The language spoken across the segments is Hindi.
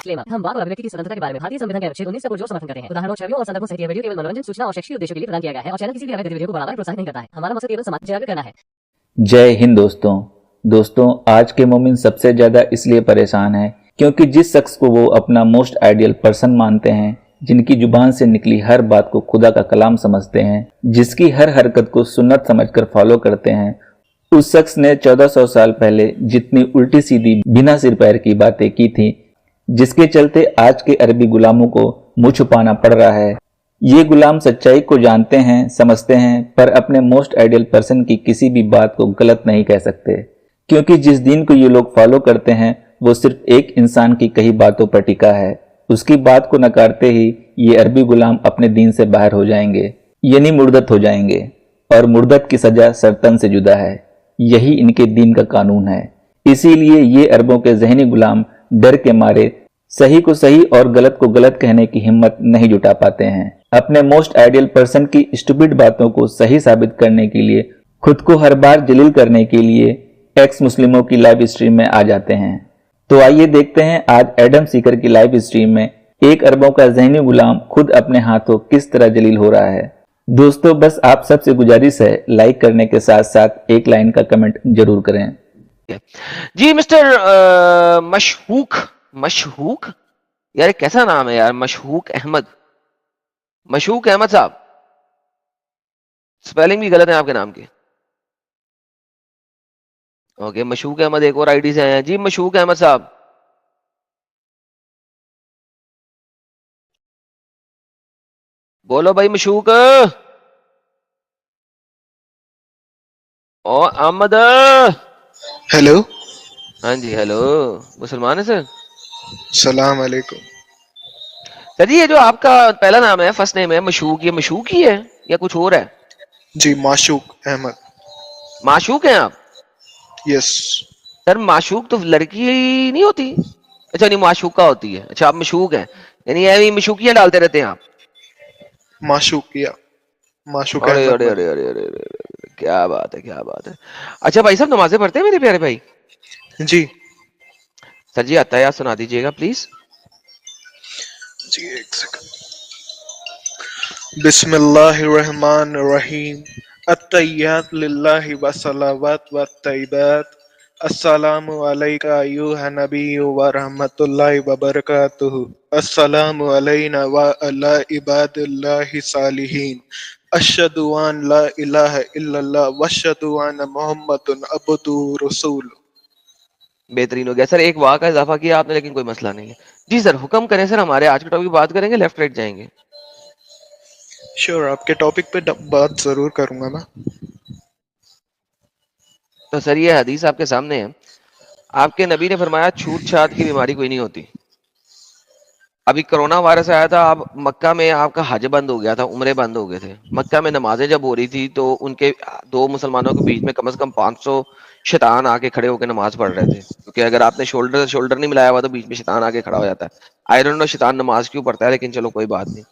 डिस्क्लेमर। हम वाक और अभिव्यक्ति की स्वतंत्रता के बारे में भारतीय संविधान के अनुच्छेद 19 का पुरजोर समर्थन करते हैं। उदाहरणों, छवियों और संदर्भों सहित यह वीडियो केवल मनोरंजन, सूचना और शैक्षिक उद्देश्यों के लिए प्रदान किया गया है और चैनल किसी भी अवैध गतिविधियों को बढ़ावा या प्रोत्साहित नहीं करता है। हमारा मकसद केवल समाज जागरूक करना है। जय हिंद दोस्तों, आज के मोमिन सबसे ज्यादा इसलिए परेशान है क्योंकि जिस शख्स को वो अपना मोस्ट आइडियल पर्सन मानते हैं, जिनकी जुबान से निकली हर बात को खुदा का कलाम समझते हैं, जिसकी हर हरकत को सुन्नत समझकर फॉलो करते हैं, उस शख्स ने 1400 साल पहले जितनी उल्टी सीधी बिना सिर पैर की बातें की थी, जिसके चलते आज के अरबी गुलामों को मुंह छुपाना पड़ रहा है। ये गुलाम सच्चाई को जानते हैं, समझते हैं, पर अपने मोस्ट आइडियल पर्सन की किसी भी बात को गलत नहीं कह सकते, क्योंकि जिस दीन को ये लोग फॉलो करते हैं वो सिर्फ एक इंसान की कही बातों पर टिका है। उसकी बात को नकारते ही ये अरबी गुलाम अपने दीन से बाहर हो जाएंगे, यानी मुर्दत हो जाएंगे, और मुर्दत की सजा सरतन से जुदा है। यही इनके दीन का कानून है। इसीलिए ये अरबों के ज़हनी गुलाम डर के मारे सही को सही और गलत को गलत कहने की हिम्मत नहीं जुटा पाते हैं। अपने मोस्ट आइडियल पर्सन की स्टूपिड बातों को सही साबित करने के लिए, खुद को हर बार जलील करने के लिए एक्स मुस्लिमों की लाइव स्ट्रीम में आ जाते हैं। तो आइए देखते हैं आज एडम सीकर की लाइव स्ट्रीम में एक अरबों का ज़हनी गुलाम खुद अपने हाथों किस तरह जलील हो रहा है। दोस्तों, बस आप सबसे गुजारिश है, लाइक करने के साथ साथ एक लाइन का कमेंट जरूर करें। जी मिस्टर मशहूक यार, कैसा नाम है यार, मशहूक अहमद साहब, स्पेलिंग भी गलत है आपके नाम की। ओके, मशहूक अहमद एक और आईडी से आए हैं। जी मशहूक अहमद साहब, बोलो भाई मशहूक और अहमद। हेलो। हाँ जी, हेलो। मुसलमान है सर? सलाम अलैकुम। सर जी, ये जो आपका पहला नाम है, फर्स्ट नेम है मशहूक, ये मशहूक ही है या कुछ और है? जी माशूक अहमद। माशूक हैं आप? यस सर माशूक तो लड़की नहीं होती? अच्छा नहीं, माशूका होती है। अच्छा, आप मशहूक हैं, यानी ये मशूकियां डालते रहते हैं आप? माशूकिया माशूक अरे अहमद अरे अरे अरे अरे अरे अरे, क्या बात है, क्या बात है। अच्छा भाई साहब, नमाजें पढ़ते हैं मेरे प्यारे भाई? जी सर जी, अत्तहियात सुना दीजिएगा प्लीज। जी, एक सेकंड। बिस्मिल्लाहिर्रहमानिर्रहीम। अत्तहियात लिल्लाहि वस्सलावात वत्तय्यिबात। अस्सलामु अलैका अय्युहन नबिय्यु व रहमतुल्लाहि व बरकातुहु। अस्सलामु अलैना व अला इबादिल्लाहि सालिहीन। अशहदु अन ला इलाहा इल्लल्लाह व अशहदु अन्न मुहम्मदुन अब्दुहु रसूलुहु। बेहतरीन हो गया सर, एक वाह का इजाफा किया आपने, लेकिन कोई मसला नहीं है। जी सर, हुक्म करें सर, हमारे आज के टॉपिक बात करेंगे, लेफ्ट राइट जाएंगे? श्योर, आपके टॉपिक पे बात जरूर करूंगा मैं। तो सर ये हदीस आपके सामने है। आपके नबी ने फरमाया छूत छात की बीमारी कोई नहीं होती। अभी कोरोना वायरस आया था, अब मक्का में आपका हज बंद हो गया था, उम्रे बंद हो गए थे। मक्का में नमाजें जब हो रही थी तो उनके दो मुसलमानों के बीच में कम से कम 500 शैतान आके खड़े होकर नमाज पढ़ रहे थे, क्योंकि अगर आपने शोल्डर से शोल्डर नहीं मिलाया हुआ तो बीच में शैतान आके खड़ा हो जाता है। आई डोंट नो शैतान नमाज क्यों पढ़ता है, लेकिन चलो कोई बात नहीं।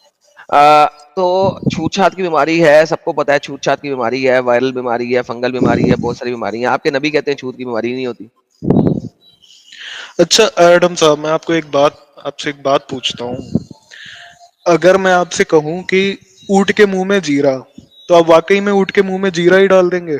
तो छूत छात की बीमारी है, सबको पता है छूत छात की बीमारी है, वायरल बीमारी है, फंगल बीमारी है, बहुत सारी बीमारी है। आपके नबी कहते हैं छूत की बीमारी नहीं होती। अच्छा एडम साहब, मैं आपसे एक बात पूछता हूँ। अगर मैं आपसे कहूँ कि ऊँट के मुंह में जीरा, तो आप वाकई में ऊँट के मुंह में जीरा ही डाल देंगे?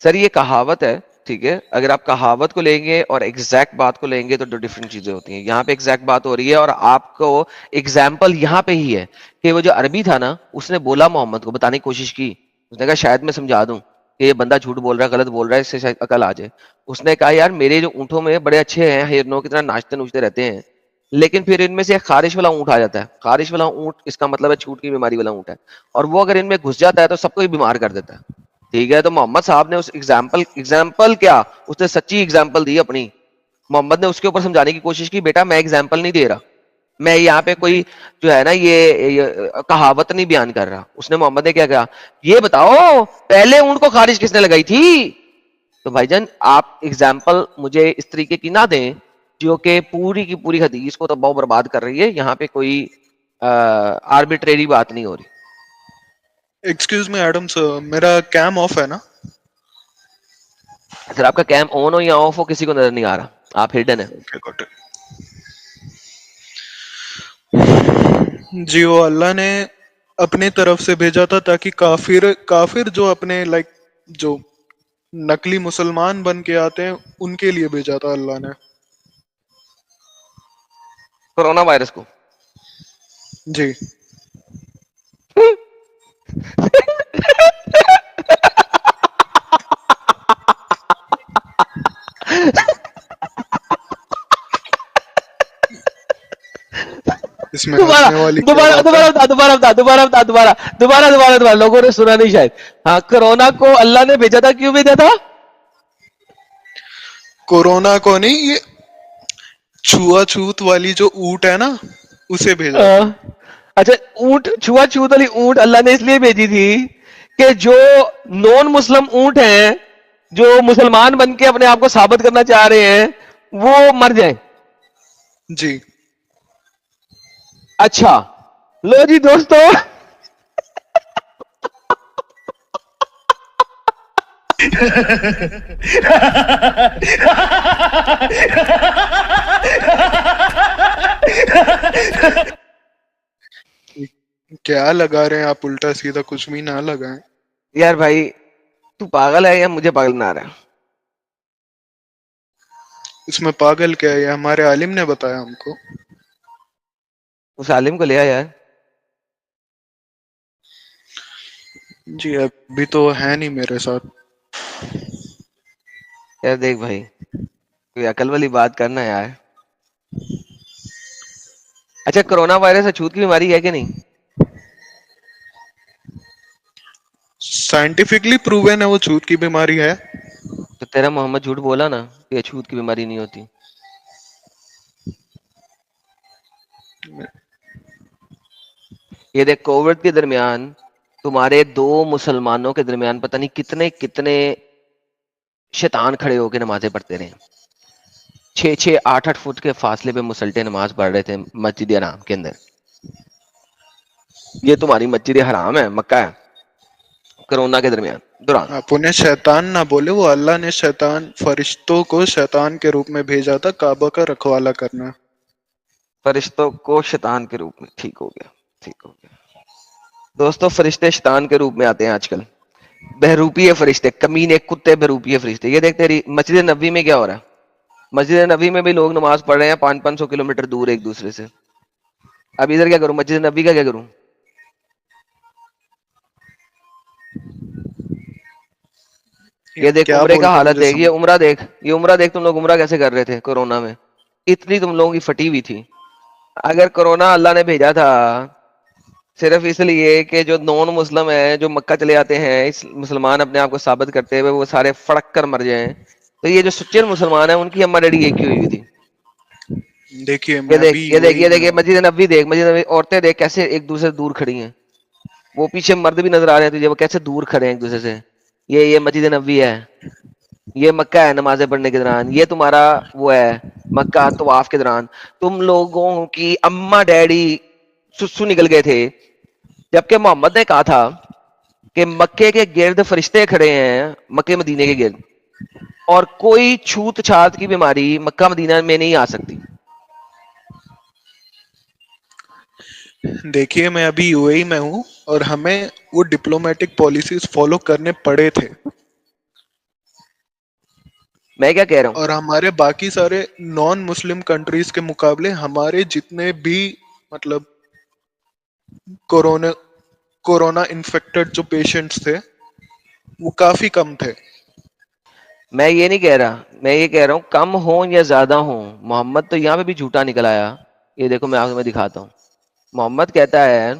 सर ये कहावत है, ठीक है? अगर आप कहावत को लेंगे और एग्जैक्ट बात को लेंगे तो दो डिफरेंट चीजें होती हैं। यहाँ पे एग्जैक्ट बात हो रही है और आपको एग्जाम्पल यहाँ पे ही है कि वो जो अरबी था ना, उसने बोला, मोहम्मद को बताने की कोशिश की। उसने कहा शायद मैं समझा दूं कि ये बंदा झूठ बोल रहा है, गलत बोल रहा है, इससे शायद अकल आ जाए। उसने कहा यार मेरे जो ऊँटों में बड़े अच्छे हैं, हिरनों की तरह नाचते नुचते रहते हैं, लेकिन फिर इनमें से एक खारिश वाला ऊँट आ जाता है। खारिश वाला ऊँट इसका मतलब है छूट की बीमारी वाला ऊँट है, और वो अगर इनमें घुस जाता है तो सबको ही बीमार कर देता है। ठीक है, तो मोहम्मद साहब ने उस एग्जाम्पल क्या, उसने सच्ची एग्जाम्पल दी अपनी। मोहम्मद ने उसके ऊपर समझाने की कोशिश की, बेटा मैं एग्जाम्पल नहीं दे रहा, मैं यहाँ पे कोई जो है ना ये कहावत नहीं बयान कर रहा। उसने मोहम्मद ने क्या कहा, ये बताओ पहले ऊंट को खारिश किसने लगाई थी? तो भाईजान आप एग्जाम्पल मुझे इस तरीके की ना दें जो कि पूरी की पूरी हदीस को तबाह बर्बाद कर रही है। यहाँ पे कोई आर्बिट्रेरी बात नहीं हो रही। एक्सक्यूज मी एडम सर, मेरा कैम ऑफ है ना? सर आपका कैम ऑन हो या ऑफ हो किसी को नजर नहीं आ रहा, आप हिडन है। Okay, got it. जी, वो अल्लाह ने अपनी तरफ से भेजा था ताकि काफिर काफिर जो अपने लाइक जो नकली मुसलमान बन के आते हैं उनके लिए भेजा था अल्लाह ने। कोरोना वायरस को। जी। इसमें दोबारा हंसने वाली क्या दोबारा बात है? दोबारा बता, दोबारा बता, दोबारा बता, दोबारा दोबारा दोबारा दोबारा, लोगों ने सुना नहीं शायद। हाँ, कोरोना को अल्लाह ने भेजा था, क्यों भेजा था? कोरोना को नहीं, ये छुआछूत वाली जो ऊंट है ना, उसे भेजा था। अच्छा, ऊंट, छुआछूत वाली ऊंट अल्लाह ने इसलिए भेजी थी कि जो नॉन मुस्लिम ऊंट हैं, जो मुसलमान बन के अपने आप को साबित करना चाह रहे हैं, वो मर जाए। जी। अच्छा, लो जी दोस्तों, क्या लगा रहे हैं आप? उल्टा सीधा कुछ भी ना लगाएं। यार भाई, तू पागल है या मुझे पागल ना आ रहा है? इसमें पागल क्या है? ये हमारे आलिम ने बताया हमको। उस आलिम को ले आ यार। जी, अभी तो है नहीं मेरे साथ। यार देख भाई, कोई अकल वाली बात करना यार। अच्छा, कोरोना वायरस अछूत की बीमारी है कि नहीं? साइंटिफिकली प्रूवन है वो छूत की बीमारी है। तो तेरा मोहम्मद झूठ बोला ना कि अछूत की बीमारी नहीं होती। ये देख, कोविड के दरमियान तुम्हारे दो मुसलमानों के दरमियान पता नहीं कितने कितने शैतान खड़े होकर नमाजें पढ़ते रहे। 6-6, 8-8 फुट के फासले पे मुसल्टे नमाज पढ़ रहे थे मस्जिद हराम के अंदर। ये तुम्हारी मस्जिद हराम है, मक्का है, कोरोना के दौरान। आप उन्हें शैतान ना बोले, वो अल्लाह ने शैतान फरिश्तों को शैतान के रूप में भेजा था काबा का रखवाला करना। फरिश्तों को शैतान के रूप में, ठीक हो गया, ठीक हो गया। दोस्तों, फरिश्ते शैतान के रूप में आते हैं आजकल। बहरूपीय फरिश्ते, कमीने, कुत्ते, बहरूपीय फरिश्ते। ये देखते रही मस्जिद नबी में क्या हो रहा है। मस्जिद नबी में भी लोग नमाज पढ़ रहे हैं 500-500 किलोमीटर दूर एक दूसरे से। अब इधर क्या करूं, मस्जिद नबी का क्या करूं? ये देख क्या उम्रे बोल का रहे हैं हालत मुझे देख, ये समझ। उम्रा देख, ये उम्रा देख, तुम लोग उम्रा कैसे कर रहे थे कोरोना में। इतनी तुम लोगों की फटी हुई थी। अगर कोरोना अल्लाह ने भेजा था सिर्फ इसलिए कि जो नॉन मुस्लिम है, जो मक्का चले आते हैं, इस मुसलमान अपने आप को साबित करते हुए वो सारे फड़क कर मर जाएं, तो ये जो सच्चे मुसलमान है उनकी अम्मा डैडी एक ही हुई थी। देखिए, ये मैं देख, अभी ये देख, यूएई ये में देख, ये हूँ। मस्जिद नबी देख, मस्जिद नबी, औरतें देख कैसे एक दूसरे से दूर खड़ी हैं। वो पीछे मर्द भी नजर आ रहे हैं तुझे, वो कैसे दूर खड़े हैं एक दूसरे से। ये मस्जिद नबी है, ये मक्का है नमाजें पढ़ने के दौरान, ये तुम्हारा वो है मक्का तवाफ के दौरान। तुम लोगों की अम्मा डैडी सुसु निकल गए थे, जबकि मोहम्मद ने कहा था कि मक्के के गिर्द फरिश्ते खड़े हैं, मक्के मदीने के गिर्द, और कोई छूत छात की बीमारी मक्का मदीना में नहीं आ सकती। देखिए, मैं अभी यूएई में हूँ और हमें वो डिप्लोमेटिक पॉलिसीज फॉलो करने पड़े थे। मैं क्या कह रहा हूं, और हमारे बाकी सारे नॉन मुस्लिम कंट्रीज के मुकाबले हमारे जितने भी मतलब कोरोना कोरोना इन्फेक्टेड जो पेशेंट्स थे वो काफी कम थे। मैं ये नहीं कह रहा, मैं ये कह रहा हूं कम हो या ज्यादा हो, मोहम्मद तो यहाँ पे भी झूठा निकल आया। ये देखो, मैं आपको दिखाता हूँ। मोहम्मद कहता है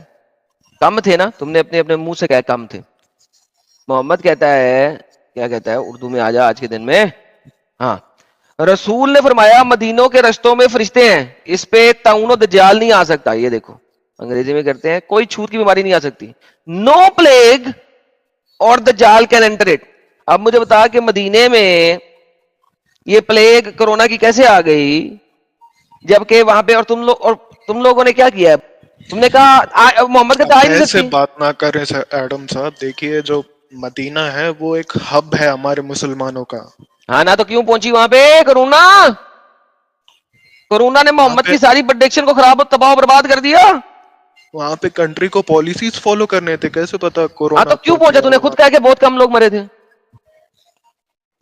कम थे ना, तुमने अपने अपने मुंह से कहा कम थे। मोहम्मद कहता है, क्या कहता है, उर्दू में आ जा आज के दिन में। हाँ, रसूल ने फरमाया मदीनों के रस्तों में फरिश्ते हैं, इस पे ताउन और दज्जाल नहीं आ सकता। ये देखो, अंग्रेजी में करते हैं, कोई छूत की बीमारी नहीं आ सकती। नो प्लेग और दज्जाल कैन एंटर इट। अब मुझे बता कि मदीने में ये प्लेग कोरोना की कैसे आ गई, जबकि वहां पे और तुम लोगों ने क्या किया? तुमने कहा मोहम्मद कहता आ ही नहीं ऐसे सकती। बात ना करें सर एडम साहब। देखिए, जो मदीना है वो एक हब है हमारे मुसलमानों का। हाँ ना, तो क्यों पहुंची वहां पे कोरोना? कोरोना ने वहां मोहम्मद पे की सारी प्रोडिक्शन को खराब और तबाह बर्बाद कर दिया। वहां पे कंट्री को पॉलिसीज फॉलो करने थे, कैसे पता कोरोना। हाँ तो क्यों पहुंचा? तूने खुद कहा कि बहुत कम लोग मरे थे।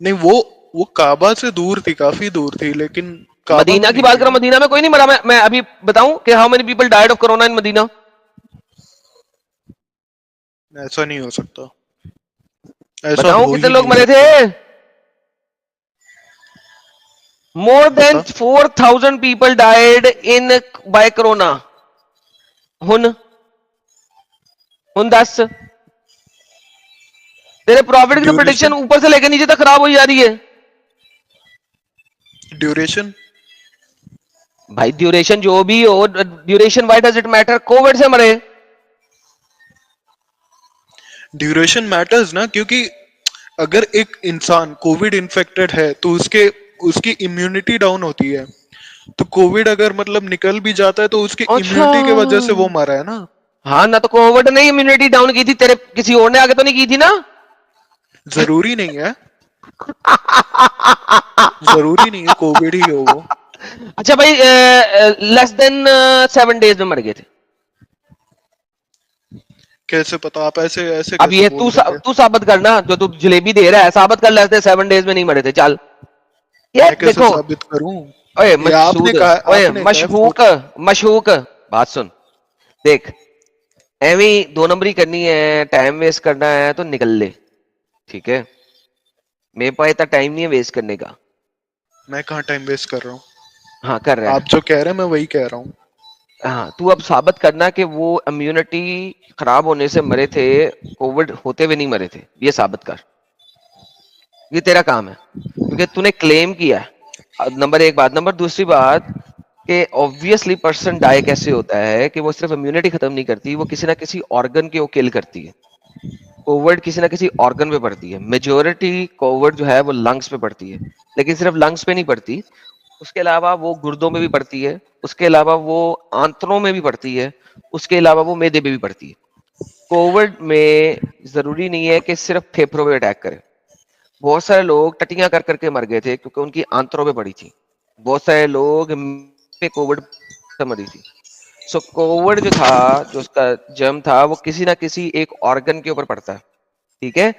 नहीं, वो काबा से दूर थी, काफी दूर थी, लेकिन काबा मदीना में की नहीं बात थी करो, ना। मदीना में कोई नहीं मरा। मैं अभी बताऊं कि how many people died of corona in Medina? ऐसा नहीं हो सकता, ऐसा बताऊं हो कितने ही लोग नहीं मरे थे? सकता। मोर देन बता। 4,000 people died in by corona. हुन हुन दस, तेरे प्रॉफिट की तो प्रेडिक्शन ड्यूरेशन, ऊपर से लेकर नीचे तक खराब हो जा रही है ड्यूरेशन भाई। ड्यूरेशन जो भी हो, duration why does it matter? Covid से मरे। ड्यूरेशन मैटर्स ना, क्योंकि अगर एक इंसान कोविड इन्फेक्टेड है तो उसकी इम्यूनिटी डाउन होती है। तो कोविड अगर मतलब निकल भी जाता है तो उसकी अच्छा, इम्यूनिटी की वजह से वो मरा है ना। हाँ ना, तो कोविड ने इम्यूनिटी डाउन की थी, तेरे किसी और ने आगे तो नहीं की थी ना? जरूरी नहीं है, जरूरी नहीं है कोविड ही हो वो। अच्छा भाई, लेस देन 7 days में मर गए थे। कैसे पता? आप ऐसे ऐसे अब कैसे ये बोल देंगे? तू साबित करना, जो तू जलेबी दे रहा है, साबित कर, लेस देन 7 days में नहीं मरे थे। चल ये मैं कैसे देखो। साबित करूं? ओए ये आपने मकसूद, कहा, ओए आपने कहा मशहूक, मशहूक, बात सुन। देख, एवी 2 नंबरी करनी है, टाइम वेस्ट करना है तो निकल ले, ठीक है? मेरे पास इतना टाइम नहीं है वेस्ट करने का। मैं कहाँ टाइम वेस्ट कर रहा हूँ? हाँ कर रहा आप है। जो कह रहे हैं मैं वही कह रहा हूँ। हाँ, तू अब साबित करना कि वो इम्यूनिटी खराब होने से मरे थे, कोविड होते हुए नहीं मरे थे। ये साबित कर, ये तेरा काम है, क्योंकि तूने क्लेम किया है। नंबर एक बात। नंबर दूसरी बात कि ऑब्वियसली पर्सन डाई कैसे होता है कि वो सिर्फ इम्यूनिटी खत्म नहीं करती, वो किसी ना किसी ऑर्गन के वो किल करती है। कोविड किसी ना किसी ऑर्गन पे पड़ती है। मेजोरिटी कोविड जो है वो लंग्स पे पड़ती है, लेकिन सिर्फ लंग्स पे नहीं पड़ती, उसके अलावा वो गुर्दों में भी पड़ती है, उसके अलावा वो आंतों में भी पड़ती है, उसके अलावा वो मैदे में भी पड़ती है। कोविड में जरूरी नहीं है कि सिर्फ फेफड़ों पे अटैक करे। बहुत सारे लोग टटियां कर करके मर गए थे क्योंकि उनकी आंतों पे पड़ी थी। बहुत सारे लोग पे कोविड से मरी थी। सो कोविड जो था, जो उसका जर्म था, वो किसी ना किसी एक ऑर्गन के ऊपर पड़ता है, ठीक है?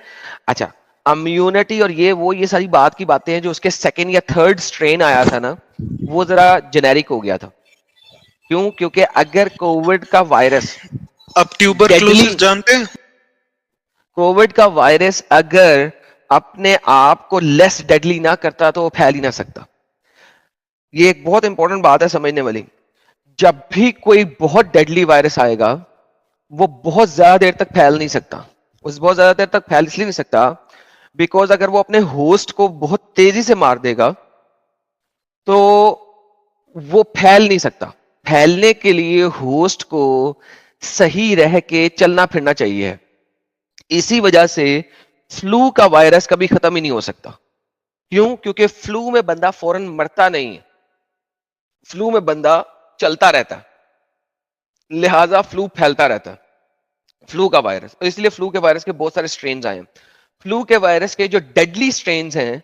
अच्छा, इम्यूनिटी और ये सारी बात की बातें हैं। जो उसके सेकेंड या थर्ड स्ट्रेन आया था ना, वो जरा जेनेरिक हो गया था। क्यों? क्योंकि अगर कोविड का वायरस आप डेडली, ट्यूबरक्लोसिस जानते हैं? कोविड का वायरस अगर अपने आप को लेस डेडली ना करता तो वो फैल ही ना सकता। ये एक बहुत इंपॉर्टेंट बात है समझने वाली। जब भी कोई बहुत डेडली वायरस आएगा, वो बहुत ज्यादा देर तक फैल नहीं सकता। उस बहुत ज्यादा देर तक फैल इसलिए नहीं सकता बिकॉज अगर वो अपने होस्ट को बहुत तेजी से मार देगा तो वो फैल नहीं सकता। फैलने के लिए होस्ट को सही रह के चलना फिरना चाहिए। इसी वजह से फ्लू का वायरस कभी खत्म ही नहीं हो सकता। क्यों? क्योंकि फ्लू में बंदा फौरन मरता नहीं है, फ्लू में बंदा चलता रहता है, लिहाजा फ्लू फैलता रहता है, फ्लू का वायरस। तो इसलिए फ्लू के वायरस के बहुत सारे स्ट्रेन्स आए हैं। फ्लू के वायरस के जो डेडली स्ट्रेन्स हैं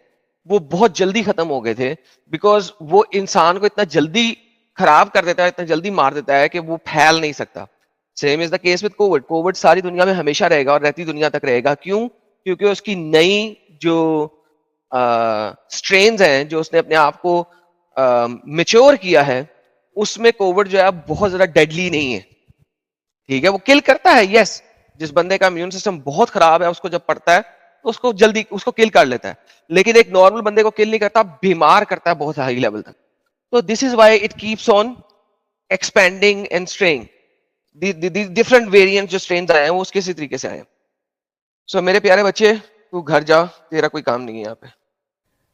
वो बहुत जल्दी खत्म हो गए थे, बिकॉज वो इंसान को इतना जल्दी खराब कर देता है, इतना जल्दी मार देता है कि वो फैल नहीं सकता। Same is the case with Covid. Covid सारी दुनिया में हमेशा रहेगा और रहती दुनिया तक रहेगा। क्यों? क्योंकि उसकी नई जो स्ट्रेन्स हैं, जो उसने अपने आप को मेच्योर किया है, उसमें कोविड जो है बहुत ज्यादा डेडली नहीं है, ठीक है? वो किल करता है, यस। जिस बंदे का इम्यून सिस्टम बहुत खराब है उसको जब पड़ता है तो उसको जल्दी उसको किल कर लेता है, लेकिन एक नॉर्मल बंदे को किल नहीं करता, बीमार करता है बहुत हाई लेवल तक। तो this is why it keeps on expanding and straying. Different variant जो स्ट्रेन्स आए हैं वो उसके इसी तरीके से आए हैं। सो मेरे प्यारे बच्चे, तू घर जा, तेरा कोई काम नहीं है यहाँ पे।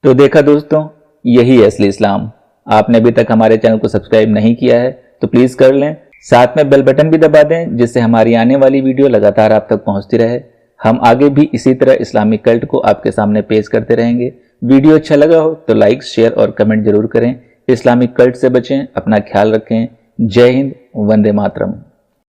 तो देखा दोस्तों, यही है असली इस्लाम। आपने अभी तक हमारे चैनल को सब्सक्राइब नहीं किया है तो प्लीज कर लें, साथ में बेल बटन भी दबा दें जिससे हमारी आने वाली वीडियो लगातार आप तक पहुंचती रहे। हम आगे भी इसी तरह इस्लामिक कल्ट को आपके सामने पेश करते रहेंगे। वीडियो अच्छा लगा हो तो लाइक, शेयर और कमेंट जरूर करें। इस्लामिक कल्ट से बचें, अपना ख्याल रखें। जय हिंद, वंदे मातरम।